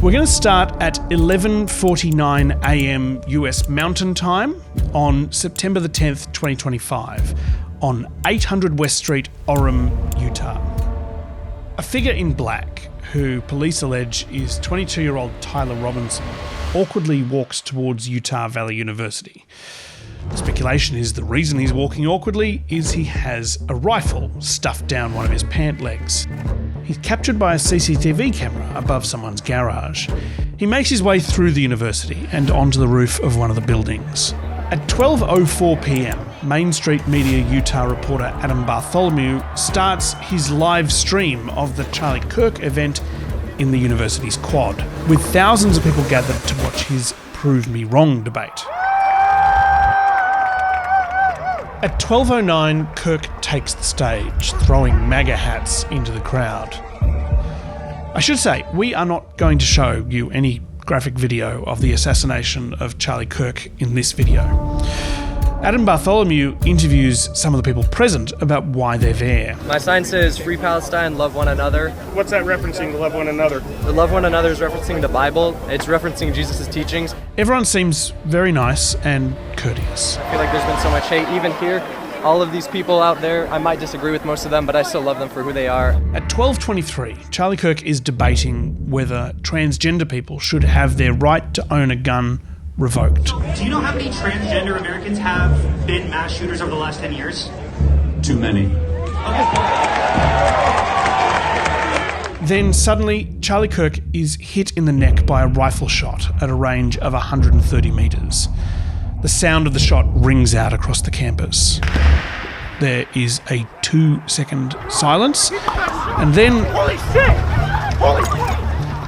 We're going to start at 11:49 a.m. US Mountain Time on September the 10th, 2025, on 800 West Street, Orem, Utah. A figure in black, who police allege is 22-year-old Tyler Robinson, awkwardly walks towards Utah Valley University. The speculation is the reason he's walking awkwardly is he has a rifle stuffed down one of his pant legs. He's captured by a CCTV camera above someone's garage. He makes his way through the university and onto the roof of one of the buildings. At 12:04 p.m, Main Street Media Utah reporter Adam Bartholomew starts his live stream of the Charlie Kirk event in the university's quad, with thousands of people gathered to watch his Prove Me Wrong debate. At 12:09, Kirk takes the stage, throwing MAGA hats into the crowd. I should say, we are not going to show you any graphic video of the assassination of Charlie Kirk in this video. Adam Bartholomew interviews some of the people present about why they're there. My sign says, "Free Palestine, love one another." What's that referencing, to love one another? The love one another is referencing the Bible. It's referencing Jesus' teachings. Everyone seems very nice and courteous. I feel like there's been so much hate, even here. All of these people out there, I might disagree with most of them, but I still love them for who they are. At 12:23, Charlie Kirk is debating whether transgender people should have their right to own a gun revoked. Do you know how many transgender Americans have been mass shooters over the last 10 years? Too many. Then suddenly, Charlie Kirk is hit in the neck by a rifle shot at a range of 130 metres. The sound of the shot rings out across the campus. There is a 2-second silence, and then... Holy shit!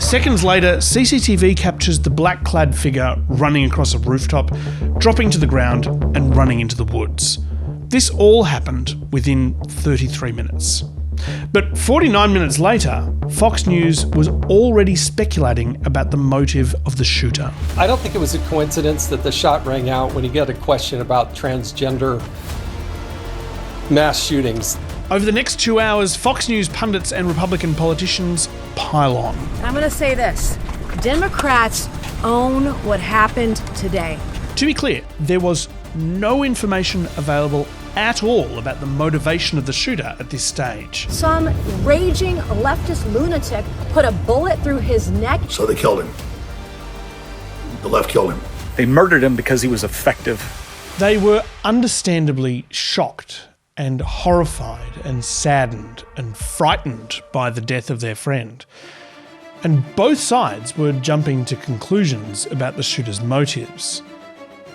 Seconds later, CCTV captures the black-clad figure running across a rooftop, dropping to the ground and running into the woods. This all happened within 33 minutes. But 49 minutes later, Fox News was already speculating about the motive of the shooter. I don't think it was a coincidence that the shot rang out when he got a question about transgender mass shootings. Over the next 2 hours, Fox News pundits and Republican politicians pile on. I'm going to say this. Democrats own what happened today. To be clear, there was no information available at all about the motivation of the shooter at this stage. Some raging leftist lunatic put a bullet through his neck. So they killed him. The left killed him. They murdered him because he was effective. They were understandably shocked and horrified and saddened and frightened by the death of their friend. And both sides were jumping to conclusions about the shooter's motives.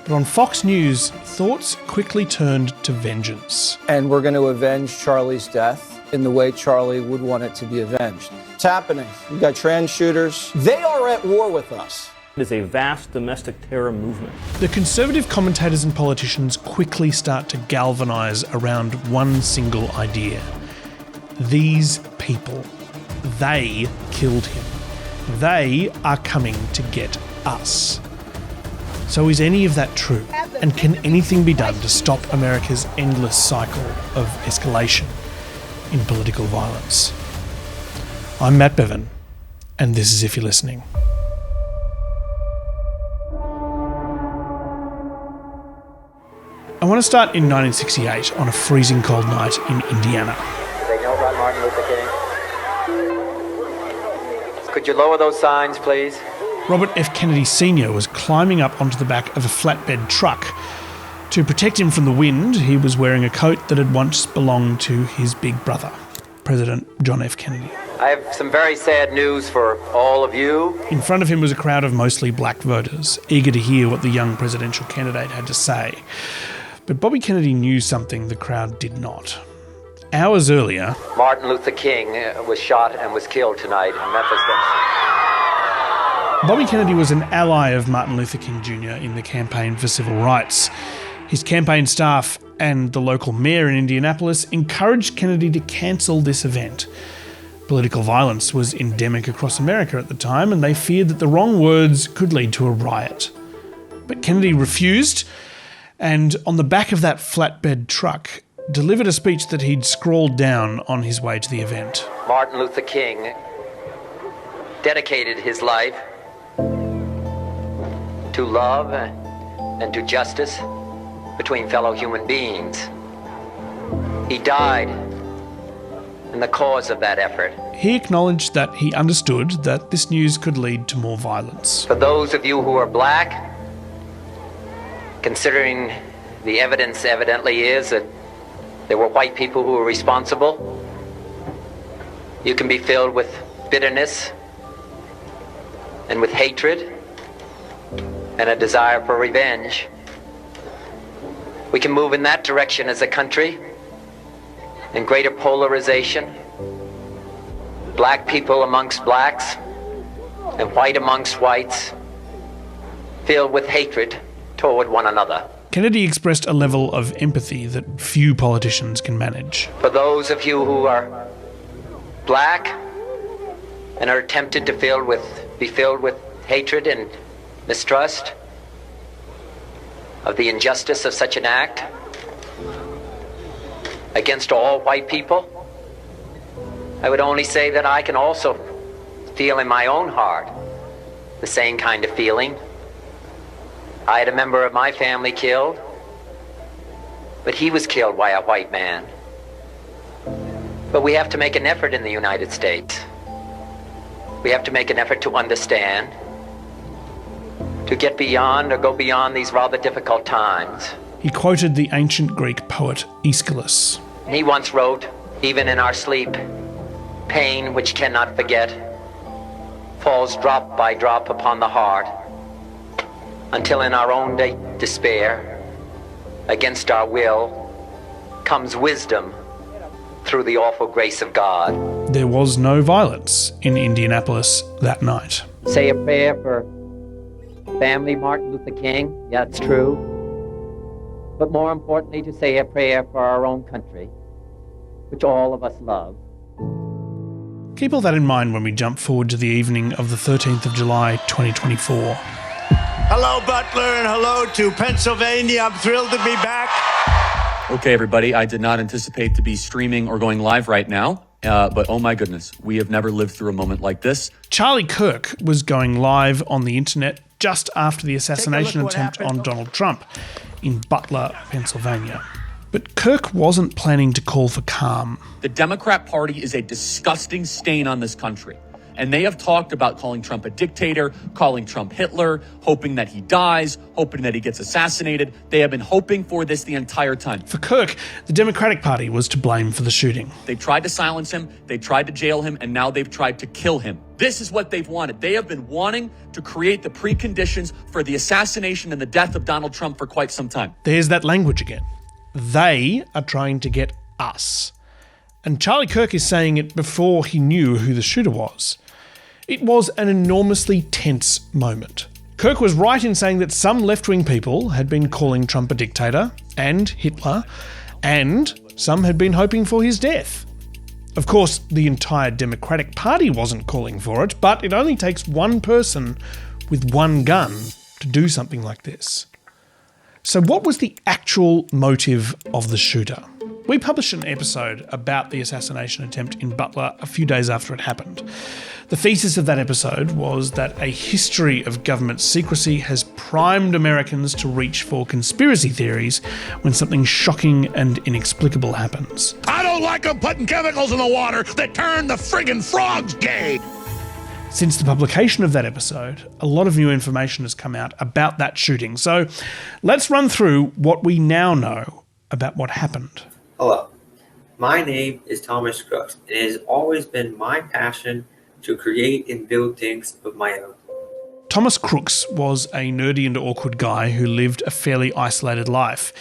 But on Fox News, thoughts quickly turned to vengeance. And we're going to avenge Charlie's death in the way Charlie would want it to be avenged. It's happening. You've got trans shooters. They are at war with us. It is a vast domestic terror movement. The conservative commentators and politicians quickly start to galvanise around one single idea. These people, they killed him. They are coming to get us. So is any of that true? And can anything be done to stop America's endless cycle of escalation in political violence? I'm Matt Bevan, and this is If You're Listening. I want to start in 1968 on a freezing cold night in Indiana. Do they know about Martin Luther King? Could you lower those signs, please? Robert F. Kennedy Sr. was climbing up onto the back of a flatbed truck. To protect him from the wind, he was wearing a coat that had once belonged to his big brother, President John F. Kennedy. I have some very sad news for all of you. In front of him was a crowd of mostly black voters, eager to hear what the young presidential candidate had to say. But Bobby Kennedy knew something the crowd did not. Hours earlier, Martin Luther King was shot and was killed tonight in Memphis. Bobby Kennedy was an ally of Martin Luther King Jr. in the campaign for civil rights. His campaign staff and the local mayor in Indianapolis encouraged Kennedy to cancel this event. Political violence was endemic across America at the time, and they feared that the wrong words could lead to a riot. But Kennedy refused, and on the back of that flatbed truck, delivered a speech that he'd scrawled down on his way to the event. Martin Luther King dedicated his life to love and to justice between fellow human beings. He died in the cause of that effort. He acknowledged that he understood that this news could lead to more violence. For those of you who are black, considering the evidence evidently is that there were white people who were responsible, you can be filled with bitterness and with hatred and a desire for revenge. We can move in that direction as a country, in greater polarization, black people amongst blacks and white amongst whites, filled with hatred toward one another. Kennedy expressed a level of empathy that few politicians can manage. For those of you who are black and are tempted to be filled with hatred and mistrust of the injustice of such an act against all white people, I would only say that I can also feel in my own heart the same kind of feeling. I had a member of my family killed, but he was killed by a white man. But we have to make an effort in the United States. We have to make an effort to understand, to get beyond or go beyond these rather difficult times. He quoted the ancient Greek poet Aeschylus. He once wrote, "Even in our sleep, pain which cannot forget falls drop by drop upon the heart, until in our own despair, against our will, comes wisdom through the awful grace of God." There was no violence in Indianapolis that night. Say a prayer for family Martin Luther King. Yeah, it's true. But more importantly, to say a prayer for our own country, which all of us love. Keep all that in mind when we jump forward to the evening of the 13th of July, 2024. Hello, Butler, and hello to Pennsylvania. I'm thrilled to be back. Okay, everybody, I did not anticipate to be streaming or going live right now, but oh my goodness, we have never lived through a moment like this. Charlie Kirk was going live on the internet just after the assassination attempt on Donald Trump in Butler, Pennsylvania. But Kirk wasn't planning to call for calm. The Democrat Party is a disgusting stain on this country. And they have talked about calling Trump a dictator, calling Trump Hitler, hoping that he dies, hoping that he gets assassinated. They have been hoping for this the entire time. For Kirk, the Democratic Party was to blame for the shooting. They tried to silence him, they tried to jail him, and now they've tried to kill him. This is what they've wanted. They have been wanting to create the preconditions for the assassination and the death of Donald Trump for quite some time. There's that language again. They are trying to get us. And Charlie Kirk is saying it before he knew who the shooter was. It was an enormously tense moment. Kirk was right in saying that some left-wing people had been calling Trump a dictator and Hitler, and some had been hoping for his death. Of course, the entire Democratic Party wasn't calling for it, but it only takes one person with one gun to do something like this. So what was the actual motive of the shooter? We published an episode about the assassination attempt in Butler a few days after it happened. The thesis of that episode was that a history of government secrecy has primed Americans to reach for conspiracy theories when something shocking and inexplicable happens. I don't like them putting chemicals in the water that turn the friggin' frogs gay. Since the publication of that episode, a lot of new information has come out about that shooting. So let's run through what we now know about what happened. Hello, my name is Thomas Crooks, and it has always been my passion to create and build things of my own. Thomas Crooks was a nerdy and awkward guy who lived a fairly isolated life.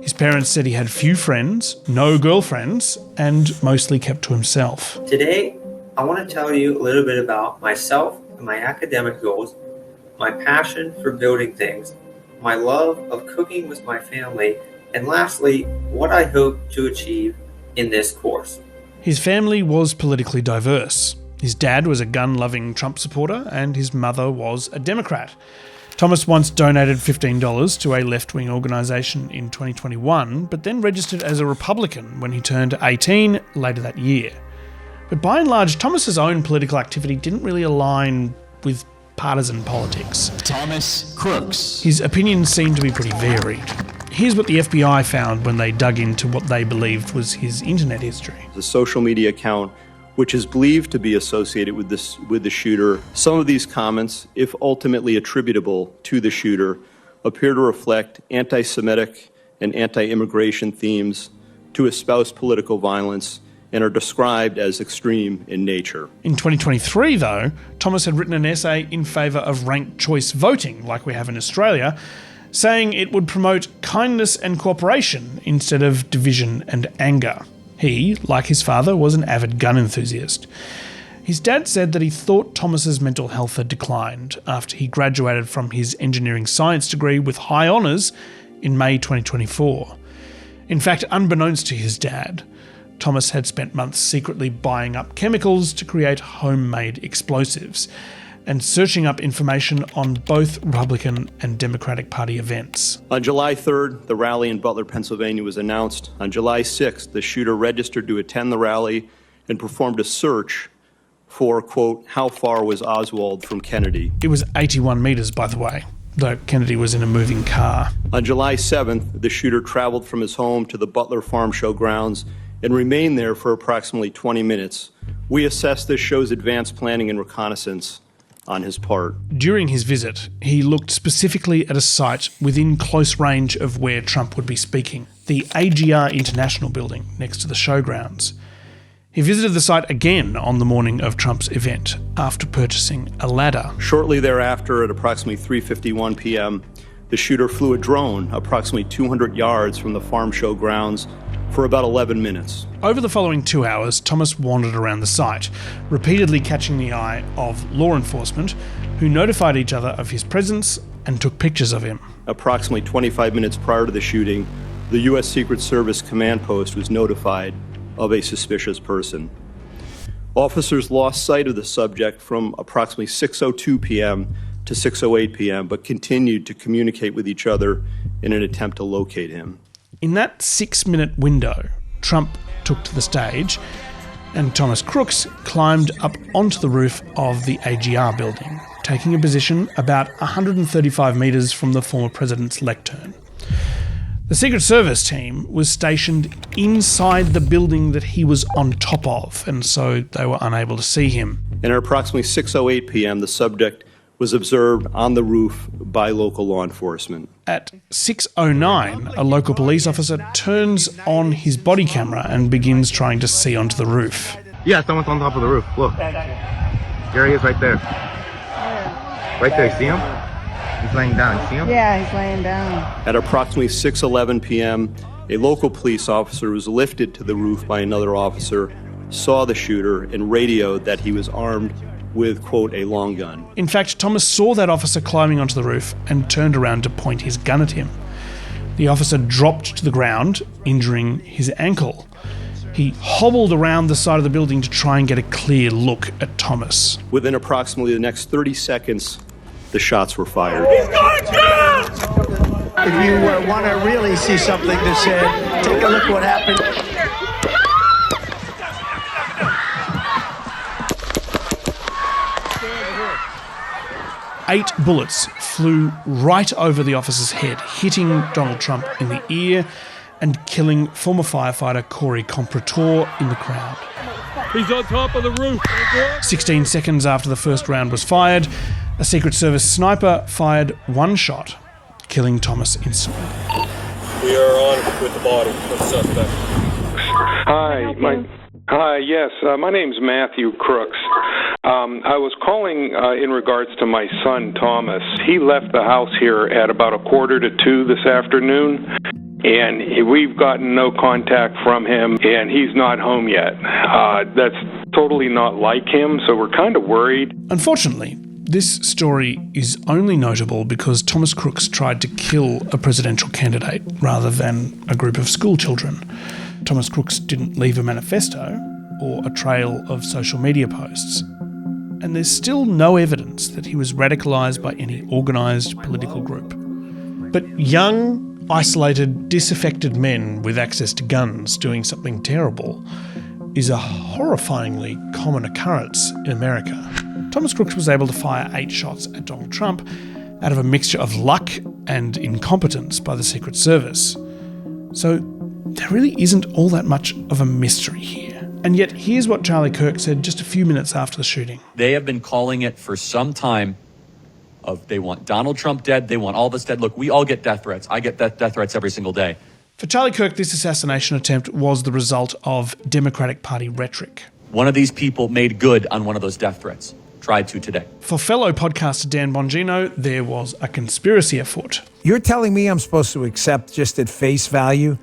His parents said he had few friends, no girlfriends, and mostly kept to himself. Today, I want to tell you a little bit about myself and my academic goals, my passion for building things, my love of cooking with my family, and lastly, what I hope to achieve in this course. His family was politically diverse. His dad was a gun-loving Trump supporter and his mother was a Democrat. Thomas once donated $15 to a left-wing organisation in 2021, but then registered as a Republican when he turned 18 later that year. But by and large, Thomas's own political activity didn't really align with partisan politics. Thomas Crooks. His opinions seem to be pretty varied. Here's what the FBI found when they dug into what they believed was his internet history. The social media account, which is believed to be associated with the shooter. Some of these comments, if ultimately attributable to the shooter, appear to reflect anti-Semitic and anti-immigration themes, to espouse political violence, and are described as extreme in nature. In 2023, though, Thomas had written an essay in favour of ranked choice voting, like we have in Australia, saying it would promote kindness and cooperation instead of division and anger. He, like his father, was an avid gun enthusiast. His dad said that he thought Thomas's mental health had declined after he graduated from his engineering science degree with high honours in May 2024. In fact, unbeknownst to his dad, Thomas had spent months secretly buying up chemicals to create homemade explosives and searching up information on both Republican and Democratic Party events. On July 3rd, the rally in Butler, Pennsylvania was announced. On July 6th, the shooter registered to attend the rally and performed a search for, quote, how far was Oswald from Kennedy? It was 81 metres, by the way, though Kennedy was in a moving car. On July 7th, the shooter traveled from his home to the Butler Farm Show grounds and remained there for approximately 20 minutes. We assess this shows advanced planning and reconnaissance on his part. During his visit, he looked specifically at a site within close range of where Trump would be speaking, the AGR International building next to the showgrounds. He visited the site again on the morning of Trump's event after purchasing a ladder. Shortly thereafter, at approximately 3:51 p.m., the shooter flew a drone approximately 200 yards from the farm show grounds for about 11 minutes. Over the following 2 hours, Thomas wandered around the site, repeatedly catching the eye of law enforcement, who notified each other of his presence and took pictures of him. Approximately 25 minutes prior to the shooting, the U.S. Secret Service command post was notified of a suspicious person. Officers lost sight of the subject from approximately 6:02 p.m. to 6:08 p.m., but continued to communicate with each other in an attempt to locate him. In that 6-minute window, Trump took to the stage and Thomas Crooks climbed up onto the roof of the AGR building, taking a position about 135 metres from the former president's lectern. The Secret Service team was stationed inside the building that he was on top of, and so they were unable to see him. And at approximately 6:08 p.m., the subject was observed on the roof by local law enforcement. At 6:09, a local police officer turns on his body camera and begins trying to see onto the roof. Yeah, someone's on top of the roof. Look. There he is right there. Right there, see him? He's laying down, you see him? Yeah, he's laying down. At approximately 6:11 p.m., a local police officer was lifted to the roof by another officer, saw the shooter, and radioed that he was armed with, quote, a long gun. In fact, Thomas saw that officer climbing onto the roof and turned around to point his gun at him. The officer dropped to the ground, injuring his ankle. He hobbled around the side of the building to try and get a clear look at Thomas. Within approximately the next 30 seconds, the shots were fired. He's going down! If you want to really see something that's said, take a look what happened. Eight bullets flew right over the officer's head, hitting Donald Trump in the ear and killing former firefighter Corey Comprator in the crowd. He's on top of the roof. 16 seconds after the first round was fired, a Secret Service sniper fired one shot, killing Thomas instantly. We are on with the body of the suspect. Hi, yes, my name's Matthew Crooks. I was calling in regards to my son, Thomas. He left the house here at about 1:45 this afternoon, and we've gotten no contact from him, and he's not home yet. That's totally not like him, so we're kind of worried. Unfortunately, this story is only notable because Thomas Crooks tried to kill a presidential candidate rather than a group of school children. Thomas Crooks didn't leave a manifesto or a trail of social media posts. And there's still no evidence that he was radicalised by any organised political group. But young, isolated, disaffected men with access to guns doing something terrible is a horrifyingly common occurrence in America. Thomas Crooks was able to fire 8 shots at Donald Trump out of a mixture of luck and incompetence by the Secret Service. So there really isn't all that much of a mystery here. And yet here's what Charlie Kirk said just a few minutes after the shooting. They have been calling it for some time of they want Donald Trump dead, they want all this dead. Look, we all get death threats. I get death threats every single day. For Charlie Kirk, this assassination attempt was the result of Democratic Party rhetoric. One of these people made good on one of those death threats. Tried to today. For fellow podcaster Dan Bongino, there was a conspiracy afoot. You're telling me I'm supposed to accept just at face value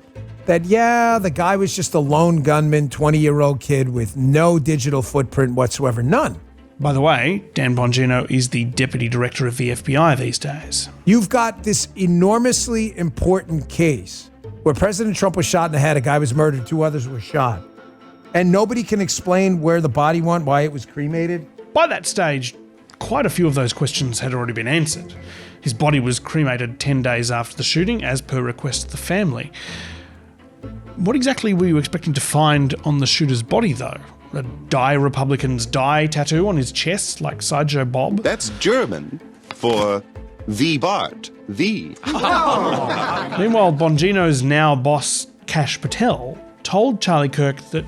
that, yeah, the guy was just a lone gunman, 20-year-old kid with no digital footprint whatsoever, none. By the way, Dan Bongino is the deputy director of the FBI these days. You've got this enormously important case where President Trump was shot in the head, a guy was murdered, 2 others were shot. And nobody can explain where the body went, why it was cremated? By that stage, quite a few of those questions had already been answered. His body was cremated 10 days after the shooting, as per request of the family. What exactly were you expecting to find on the shooter's body, though? A Die Republicans Die tattoo on his chest, like Sideshow Bob? That's German for the Bart. The. Meanwhile, Bongino's now boss, Kash Patel, told Charlie Kirk that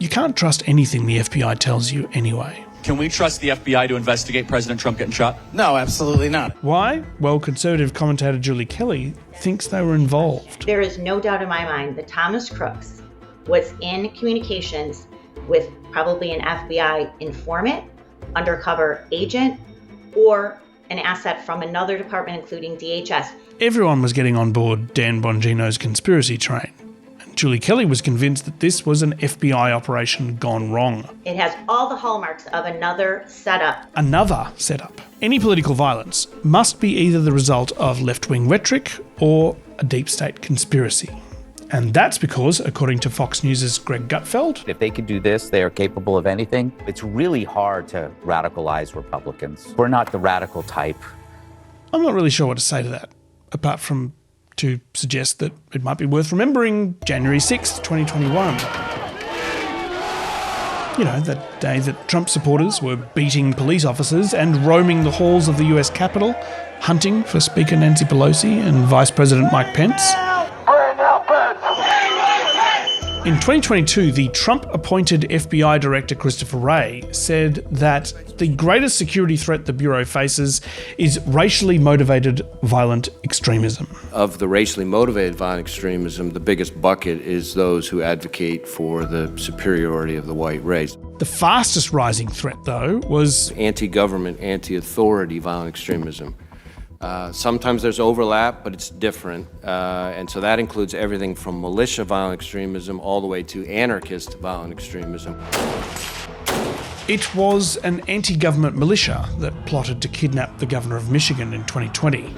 you can't trust anything the FBI tells you anyway. Can we trust the FBI to investigate President Trump getting shot? No, absolutely not. Why? Well, conservative commentator Julie Kelly thinks they were involved. There is no doubt in my mind that Thomas Crooks was in communications with probably an FBI informant, undercover agent, or an asset from another department, including DHS. Everyone was getting on board Dan Bongino's conspiracy train. Julie Kelly was convinced that this was an FBI operation gone wrong. It has all the hallmarks of another setup. Another setup. Any political violence must be either the result of left-wing rhetoric or a deep state conspiracy. And that's because, according to Fox News' Greg Gutfeld, if they could do this, they are capable of anything. It's really hard to radicalize Republicans. We're not the radical type. I'm not really sure what to say to that, apart from to suggest that it might be worth remembering January 6th, 2021. You know, that day that Trump supporters were beating police officers and roaming the halls of the US Capitol, hunting for Speaker Nancy Pelosi and Vice President Mike Pence. In 2022, the Trump-appointed FBI Director Christopher Wray said that the greatest security threat the Bureau faces is racially motivated violent extremism. Of the racially motivated violent extremism, the biggest bucket is those who advocate for the superiority of the white race. The fastest rising threat, though, was anti-government, anti-authority violent extremism. Sometimes there's overlap, but it's different. And so that includes everything from militia violent extremism all the way to anarchist violent extremism. It was an anti-government militia that plotted to kidnap the governor of Michigan in 2020.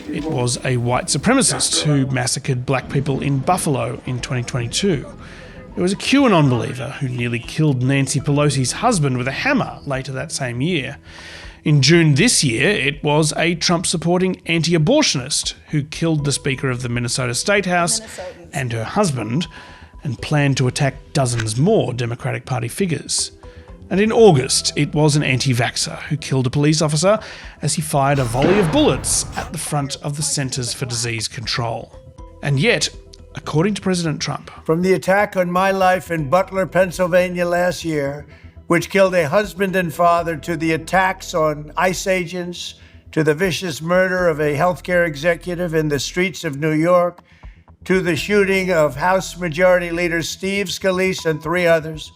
It was a white supremacist who massacred black people in Buffalo in 2022. It was a QAnon believer who nearly killed Nancy Pelosi's husband with a hammer later that same year. In June this year, it was a Trump-supporting anti-abortionist who killed the Speaker of the Minnesota State House and her husband and planned to attack dozens more Democratic Party figures. And in August, it was an anti-vaxxer who killed a police officer as he fired a volley of bullets at the front of the Centers for Disease Control. And yet, according to President Trump, from the attack on my life in Butler, Pennsylvania last year, which killed a husband and father, to the attacks on ICE agents, to the vicious murder of a healthcare executive in the streets of New York, to the shooting of House Majority Leader Steve Scalise and 3 others,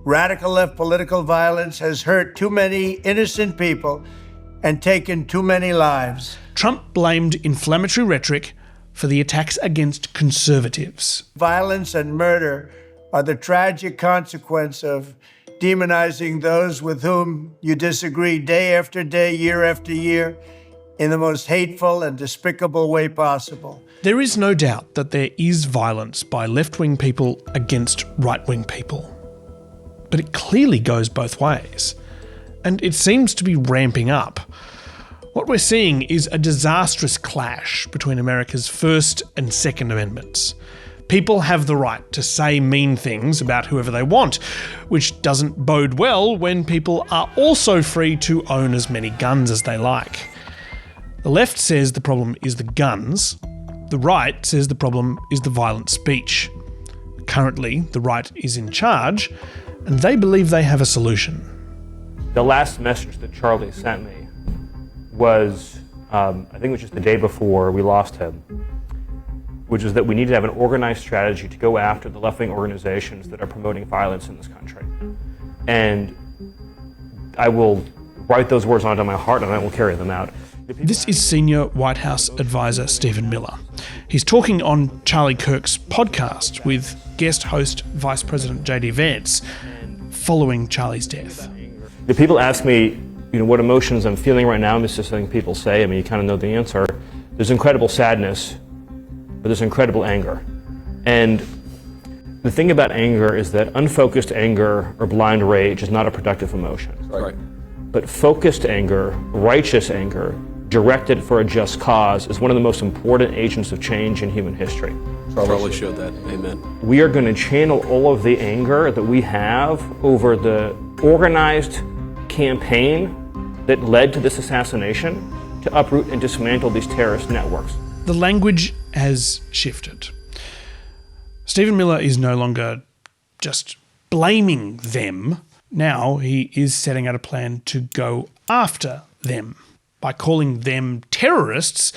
radical left political violence has hurt too many innocent people and taken too many lives. Trump blamed inflammatory rhetoric for the attacks against conservatives. Violence and murder are the tragic consequence of demonizing those with whom you disagree day after day, year after year, in the most hateful and despicable way possible. There is no doubt that there is violence by left-wing people against right-wing people. But it clearly goes both ways. And it seems to be ramping up. What we're seeing is a disastrous clash between America's First and Second Amendments. People have the right to say mean things about whoever they want, which doesn't bode well when people are also free to own as many guns as they like. The left says the problem is the guns. The right says the problem is the violent speech. Currently, the right is in charge, and they believe they have a solution. The last message that Charlie sent me was, I think it was just the day before we lost him, which was that we need to have an organized strategy to go after the left-wing organizations that are promoting violence in this country. And I will write those words onto my heart and I will carry them out. This is senior White House advisor Stephen Miller. He's talking on Charlie Kirk's podcast with guest host Vice President J.D. Vance following Charlie's death. If people ask me, what emotions I'm feeling right now, this is something people say, you kind of know the answer. There's incredible sadness, but there's incredible anger. And the thing about anger is that unfocused anger or blind rage is not a productive emotion. Right. But focused anger, righteous anger, directed for a just cause is one of the most important agents of change in human history. Charlie showed that. Amen. We are going to channel all of the anger that we have over the organized campaign that led to this assassination to uproot and dismantle these terrorist networks. The language has shifted. Stephen Miller is no longer just blaming them. Now he is setting out a plan to go after them. By calling them terrorists,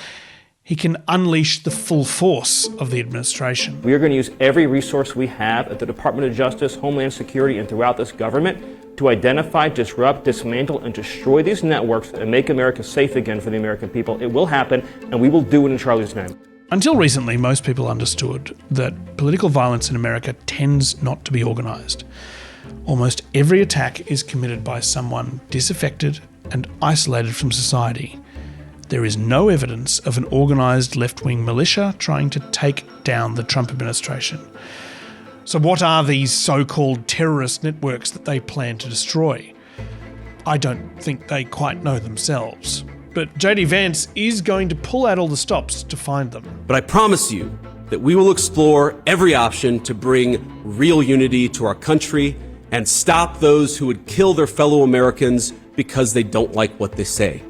he can unleash the full force of the administration. We are going to use every resource we have at the Department of Justice, Homeland Security, and throughout this government to identify, disrupt, dismantle, and destroy these networks and make America safe again for the American people. It will happen, and we will do it in Charlie's name. Until recently, most people understood that political violence in America tends not to be organised. Almost every attack is committed by someone disaffected and isolated from society. There is no evidence of an organised left-wing militia trying to take down the Trump administration. So what are these so-called terrorist networks that they plan to destroy? I don't think they quite know themselves. But J.D. Vance is going to pull out all the stops to find them. But I promise you that we will explore every option to bring real unity to our country and stop those who would kill their fellow Americans because they don't like what they say.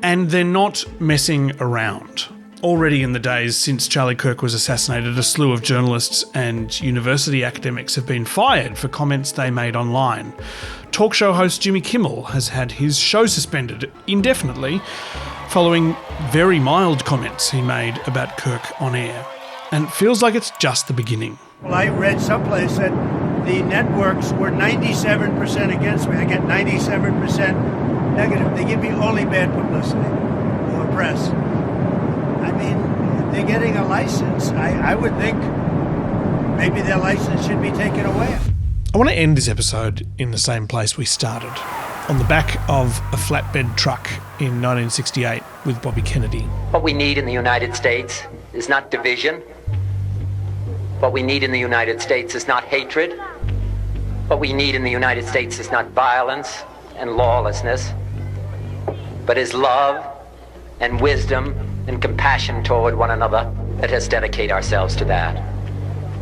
And they're not messing around. Already in the days since Charlie Kirk was assassinated, a slew of journalists and university academics have been fired for comments they made online. Talk show host Jimmy Kimmel has had his show suspended indefinitely following very mild comments he made about Kirk on air. And it feels like it's just the beginning. Well, I read someplace that the networks were 97% against me. I get 97% negative. They give me only bad publicity or press. I mean, they're getting a license. I would think maybe their license should be taken away. I want to end this episode in the same place we started, on the back of a flatbed truck in 1968 with Bobby Kennedy. What we need in the United States is not division. What we need in the United States is not hatred. What we need in the United States is not violence and lawlessness, but is love and wisdom and compassion toward one another. Let us dedicate ourselves to that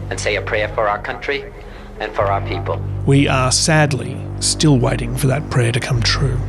and say a prayer for our country and for our people. We are sadly still waiting for that prayer to come true.